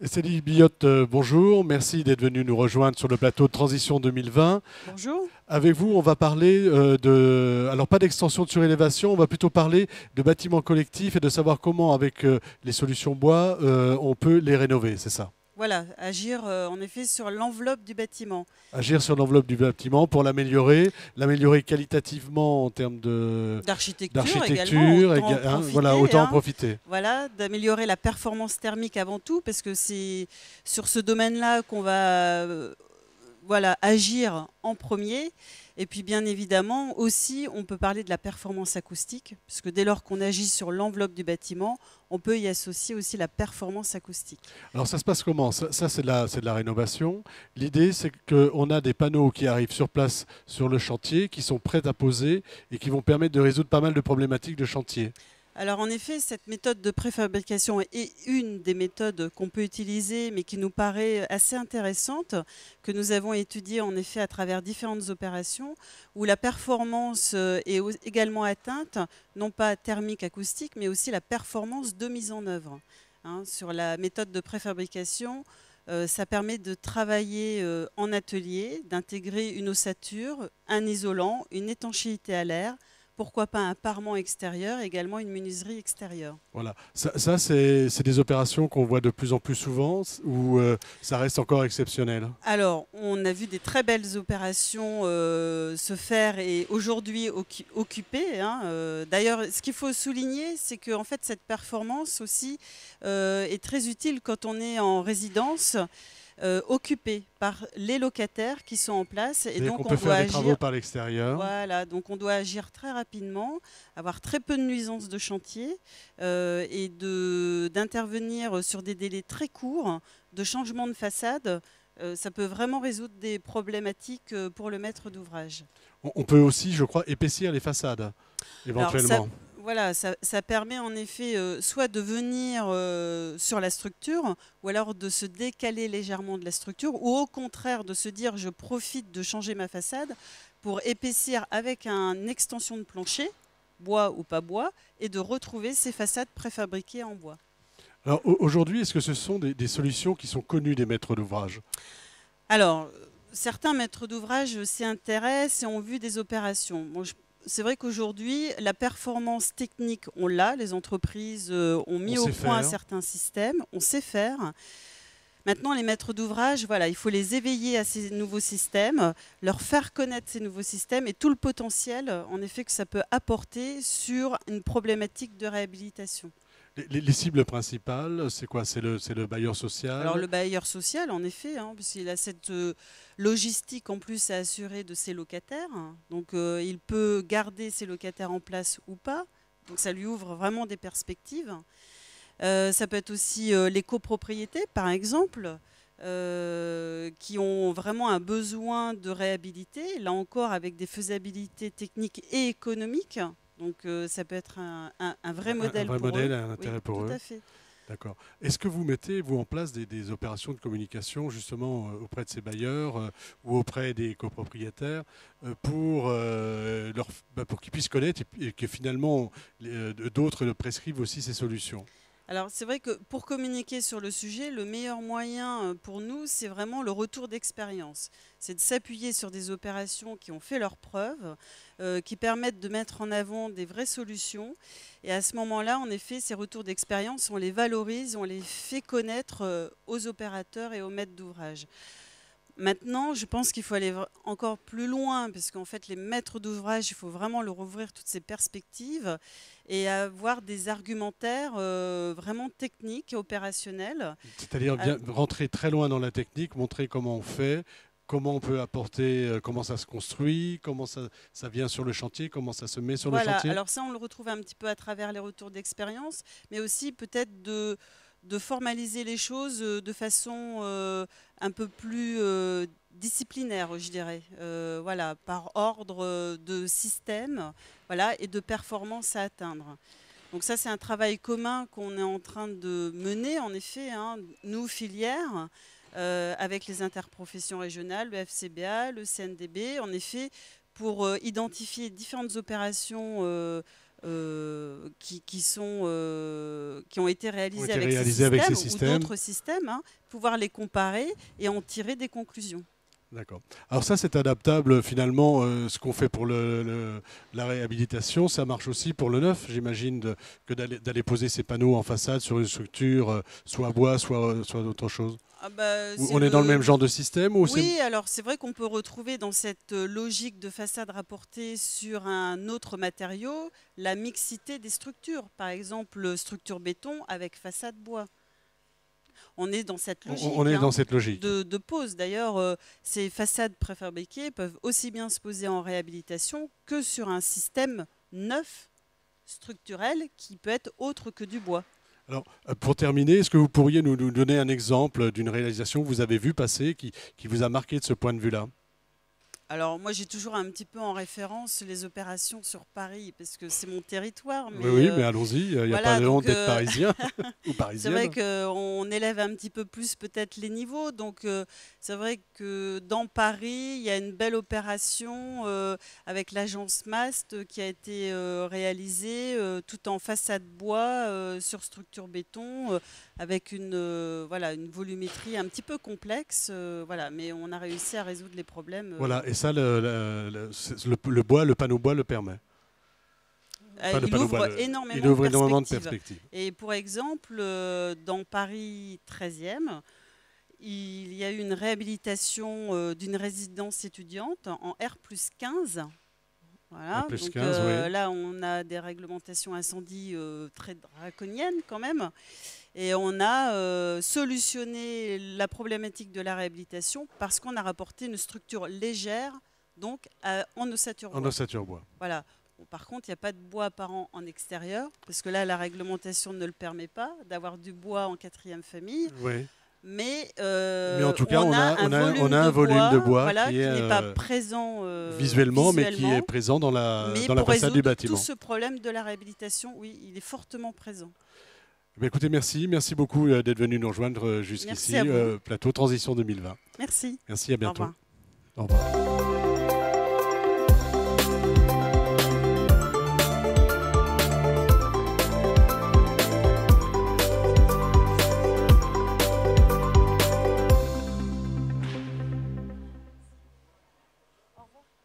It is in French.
Céline Billotte, bonjour. Merci d'être venu nous rejoindre sur le plateau de Transition 2020. Bonjour. Avec vous, on va parler alors pas d'extension de surélévation, on va plutôt parler de bâtiments collectifs et de savoir comment, avec les solutions bois, on peut les rénover, c'est ça? Voilà, agir en effet sur l'enveloppe du bâtiment. Agir sur l'enveloppe du bâtiment pour l'améliorer qualitativement en termes D'architecture également, d'architecture, autant en voilà, profiter, autant en hein. profiter. Voilà, d'améliorer la performance thermique avant tout, parce que c'est sur ce domaine-là qu'on va voilà, agir en premier. Et puis bien évidemment aussi, on peut parler de la performance acoustique, parce que dès lors qu'on agit sur l'enveloppe du bâtiment, on peut y associer aussi la performance acoustique. Alors ça se passe comment? Ça, c'est de la rénovation. L'idée, c'est qu'on a des panneaux qui arrivent sur place sur le chantier, qui sont prêts à poser et qui vont permettre de résoudre pas mal de problématiques de chantier. Alors en effet, cette méthode de préfabrication est une des méthodes qu'on peut utiliser, mais qui nous paraît assez intéressante, que nous avons étudiée en effet à travers différentes opérations, où la performance est également atteinte, non pas thermique, acoustique, mais aussi la performance de mise en œuvre. Hein, sur la méthode de préfabrication, ça permet de travailler en atelier, d'intégrer une ossature, un isolant, une étanchéité à l'air, pourquoi pas un parement extérieur, également une menuiserie extérieure. Voilà. C'est des opérations qu'on voit de plus en plus souvent ou ça reste encore exceptionnel? Alors, on a vu des très belles opérations se faire et aujourd'hui occupées, hein. D'ailleurs, ce qu'il faut souligner, c'est que en fait, cette performance aussi est très utile quand on est en résidence, occupé par les locataires qui sont en place, et C'est-à-dire qu'on donc on peut faire doit des travaux agir. par l'extérieur. Voilà, donc on doit agir très rapidement, avoir très peu de nuisances de chantier et d'intervenir sur des délais très courts de changement de façade. Ça peut vraiment résoudre des problématiques pour le maître d'ouvrage. On peut aussi, je crois, épaissir les façades, Alors ça, éventuellement. voilà, ça permet en effet soit de venir sur la structure, ou alors de se décaler légèrement de la structure, ou au contraire de se dire je profite de changer ma façade pour épaissir avec une extension de plancher, bois ou pas bois, et de retrouver ces façades préfabriquées en bois. Alors aujourd'hui, est-ce que ce sont des solutions qui sont connues des maîtres d'ouvrage? Alors, certains maîtres d'ouvrage s'y intéressent et ont vu des opérations. Bon, c'est vrai qu'aujourd'hui, la performance technique, on l'a. Les entreprises ont On mis au sait point faire. certains systèmes, on sait faire. Maintenant, les maîtres d'ouvrage, voilà, il faut les éveiller à ces nouveaux systèmes, leur faire connaître ces nouveaux systèmes et tout le potentiel, en effet, que ça peut apporter sur une problématique de réhabilitation. Les cibles principales, c'est quoi? C'est le bailleur Alors social? le bailleur social, en effet, hein, puisqu'il a cette logistique en plus à assurer de ses locataires. Donc il peut garder ses locataires en place ou pas. Donc ça lui ouvre vraiment des perspectives. Ça peut être aussi les copropriétés, par exemple, qui ont vraiment un besoin de réhabiliter, là encore avec des faisabilités techniques et économiques. Donc ça peut être un vrai Un modèle vrai pour eux. modèle, un Oui, intérêt pour tout eux. à fait. D'accord. Est-ce que vous mettez, vous, en place des opérations de communication justement auprès de ces bailleurs ou auprès des copropriétaires pour qu'ils puissent connaître et que finalement d'autres le prescrivent aussi ces solutions? Alors, c'est vrai que pour communiquer sur le sujet, le meilleur moyen pour nous, c'est vraiment le retour d'expérience. C'est de s'appuyer sur des opérations qui ont fait leurs preuves, qui permettent de mettre en avant des vraies solutions. Et à ce moment-là, en effet, ces retours d'expérience, on les valorise, on les fait connaître aux opérateurs et aux maîtres d'ouvrage. Maintenant, je pense qu'il faut aller encore plus loin, parce qu'en fait, les maîtres d'ouvrage, il faut vraiment leur ouvrir toutes ces perspectives et avoir des argumentaires vraiment techniques, opérationnels. C'est-à-dire Euh, bien rentrer très loin dans la technique, montrer comment on fait, comment on peut apporter, comment ça se construit, comment ça vient sur le chantier, comment ça se met sur le voilà, chantier. alors ça, on le retrouve un petit peu à travers les retours d'expérience, mais aussi peut-être de formaliser les choses de façon un peu plus disciplinaire, je dirais. Voilà, par ordre de système, voilà, et de performance à atteindre. Donc ça, c'est un travail commun qu'on est en train de mener, en effet, hein, nous, filières, avec les interprofessions régionales, le FCBA, le CNDB, en effet, pour identifier différentes opérations qui ont été réalisés avec ces systèmes ou d'autres systèmes, hein, pouvoir les comparer et en tirer des conclusions. D'accord. Alors ça, c'est adaptable finalement. Ce qu'on fait pour la réhabilitation, ça marche aussi pour le neuf, j'imagine, que d'aller poser ces panneaux en façade sur une structure, soit bois, soit autre chose. Ah bah, on est dans le même genre de système ou Oui, alors c'est vrai qu'on peut retrouver dans cette logique de façade rapportée sur un autre matériau la mixité des structures. Par exemple, structure béton avec façade bois. On est dans cette logique, dans cette logique. De pose. D'ailleurs, ces façades préfabriquées peuvent aussi bien se poser en réhabilitation que sur un système neuf, structurel, qui peut être autre que du bois. Alors, pour terminer, est-ce que vous pourriez nous donner un exemple d'une réalisation que vous avez vue passer qui vous a marqué de ce point de vue-là? Alors moi j'ai toujours un petit peu en référence les opérations sur Paris parce que c'est mon territoire. Mais oui, mais allons-y, il n'y a pas de honte d'être parisien ou parisienne. C'est vrai qu'on élève un petit peu plus peut-être les niveaux. Donc c'est vrai que dans Paris, il y a une belle opération avec l'agence MAST qui a été réalisée tout en façade bois sur structure béton avec une volumétrie un petit peu complexe. Mais on a réussi à résoudre les problèmes. Voilà, et ça, le bois, le panneau bois le permet. Il ouvre énormément de perspectives. Et pour exemple, dans Paris 13e, il y a eu une réhabilitation d'une résidence étudiante en R+15. Voilà. Donc, là, on a des réglementations incendie très draconiennes quand même. Et on a solutionné la problématique de la réhabilitation parce qu'on a rapporté une structure légère, donc en ossature bois. En ossature bois. Voilà. Bon, par contre, il n'y a pas de bois apparent en extérieur, parce que là, la réglementation ne le permet pas, d'avoir du bois en 4e famille. Oui. Mais en tout cas, on a un volume de bois qui n'est pas présent visuellement, mais qui est présent dans la façade du bâtiment. Tout ce problème de la réhabilitation, oui, il est fortement présent. Écoutez, merci beaucoup d'être venu nous rejoindre jusqu'ici, Plateau Transition 2020. Merci. Merci, à bientôt. Au revoir. Au revoir.